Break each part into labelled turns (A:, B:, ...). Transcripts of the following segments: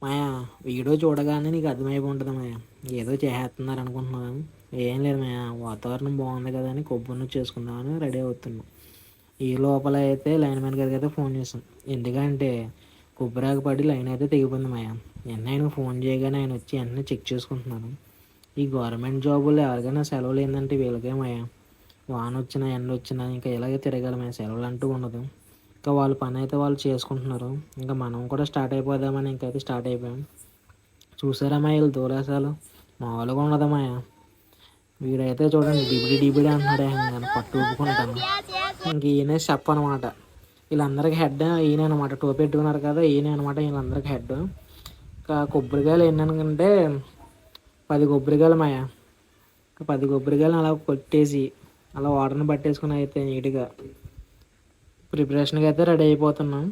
A: మాయా video చూడగానే నీకు అర్థమైపోతుంది మాయా, ఏదో చేసేస్తున్నారు అనుకుంటున్నాను. ఏం లేదు మాయా, వాతావరణం బాగుంది కదా అని కొబ్బరి చేసుకుందామని రెడీ అవుతున్నాం. ఈ లోపల అయితే లైన్ మ్యాన్ గారికి అయితే ఫోన్ చేసాం. ఎందుకంటే కొబ్బరాకు పడి లైన్ అయితే తెగిపోయింది మాయా. వెంటనే ఆయన ఫోన్ చేయగానే ఆయన వచ్చి వెంటనే చెక్ చేసుకుంటున్నారు. ఈ గవర్నమెంట్ జాబుల్లో ఎవరికైనా సెలవులు ఏంటంటే వీళ్ళకే మాయా. వాన వచ్చినా ఎండ వచ్చినా ఇంకా ఇలాగే తిరగాలి మాయా, సెలవులు అంటూ ఉండదు. ఇంకా వాళ్ళ పని అయితే వాళ్ళు చేసుకుంటున్నారు. ఇంకా మనం కూడా స్టార్ట్ అయిపోదామని ఇంకైతే స్టార్ట్ అయిపోయాం. చూసారమ్మా వీళ్ళు దూరేసాలు మామూలుగా ఉండదమ్మాయ. వీడైతే చూడండి డిబిడి డిబిడి అంటున్నాడు, ఇంకా పట్టు ఊపుకుంటాను. ఇంక ఈయనే స్టెప్ అనమాట. వీళ్ళందరికీ హెడ్ ఈయన అనమాట. టోపీ పెట్టుకున్నారు కదా ఈయన అనమాట వీళ్ళందరికీ హెడ్. ఇంకా కొబ్బరికాయలు ఏంటనుకంటే 10 కొబ్బరికాయలు మాయ. 10 కొబ్బరికాయలు అలా కొట్టేసి అలా వాటర్ని పట్టేసుకుని అయితే నీట్గా ప్రిపరేషన్కి అయితే రెడీ అయిపోతున్నాం.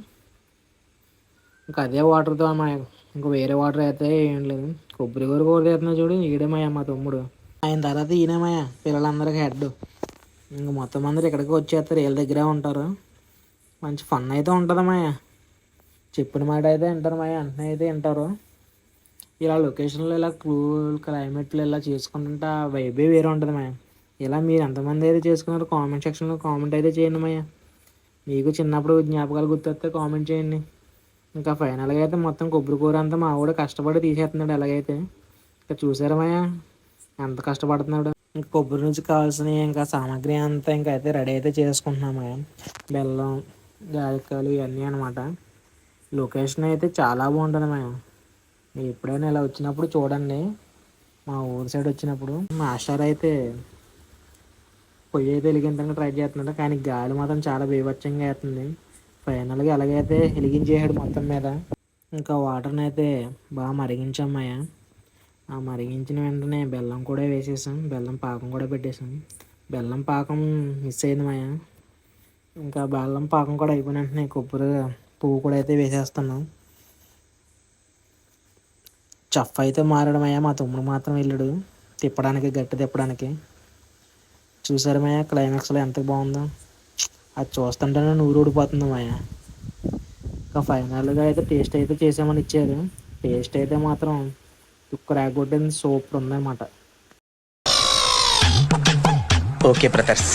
A: ఇంకా అదే వాటర్తో మాయ, ఇంకా వేరే వాటర్ అయితే ఏం లేదు. కొబ్బరి కూర తీస్తున్నా చూడు ఈడే మాయ మా తమ్ముడు. ఆయన తర్వాత ఈయన మాయ పిల్లలందరికీ హెడ్. ఇంక మొత్తం అందరు ఇక్కడికి వచ్చేస్తారు, వీళ్ళ దగ్గరే ఉంటారు. మంచి ఫన్ అయితే ఉంటుంది మాయ. చెప్పిన మాట అయితే వింటారు మాయ, వెంటనే అయితే వింటారు. ఇలా లొకేషన్లో ఇలా కూల్ క్లైమేట్లో ఇలా చేసుకుంటుంటే ఆ వైబే వేరే ఉంటుంది మాయ. ఇలా మీరు ఎంతమంది అయితే చేసుకున్నారో కామెంట్ సెక్షన్లో కామెంట్ అయితే చేయండి మాయ. మీకు చిన్నప్పుడు జ్ఞాపకాలు గుర్తొస్తే కామెంట్ చేయండి. ఇంకా ఫైనల్గా అయితే మొత్తం కొబ్బరి కూర అంతా మా కూడా కష్టపడి తీసేస్తున్నాడు. ఎలాగైతే ఇంకా చూసారా మాయ ఎంత కష్టపడుతున్నాడు. ఇంకా కొబ్బరి నుంచి కావాల్సిన ఇంకా సామాగ్రి అంతా ఇంకా అయితే రెడీ అయితే చేసుకుంటున్నాం మాయ. బెల్లం, యాలక్కాయలు ఇవన్నీ అనమాట. లొకేషన్ అయితే చాలా బాగుంటుంది మాయ. మీరు ఎప్పుడైనా ఇలా వచ్చినప్పుడు చూడండి. మా ఊరి సైడ్ వచ్చినప్పుడు మాస్టర్ అయితే పొయ్యి అయితే వెలిగించడానికి ట్రై చేస్తున్నాడు, కానీ గాలి మాత్రం చాలా బీభత్సంగా వేస్తుంది. ఫైనల్గా ఎలాగైతే వెలిగించేసాడు మొత్తం మీద. ఇంకా వాటర్ని అయితే బాగా మరిగించామయ్య. ఆ మరిగించిన వెంటనే బెల్లం కూడా వేసేసాం, బెల్లం పాకం కూడా పెట్టేసాం. బెల్లం పాకం మిస్ అయింది మాయ. ఇంకా బెల్లం పాకం కూడా అయిపోయిన వెంటనే కొబ్బరి పువ్వు కూడా అయితే వేసేస్తున్నాం. చఫ్ అయితే మారడమయ్యా, మా తమ్ముడు మాత్రం వెళ్ళాడు తిప్పడానికి, గట్టి తిప్పడానికి. చూసారు మాయ క్లైమాక్స్లో ఎంత బాగుందో. అది చూస్తుంటేనే నూరు ఊడిపోతుంది మాయ. ఇంకా ఫైనల్గా అయితే టేస్ట్ అయితే చేసామని ఇచ్చారు. టేస్ట్ అయితే మాత్రం తుక్కు కొట్టింది, సూపర్ ఉందన్నమాట.
B: Okay brothers.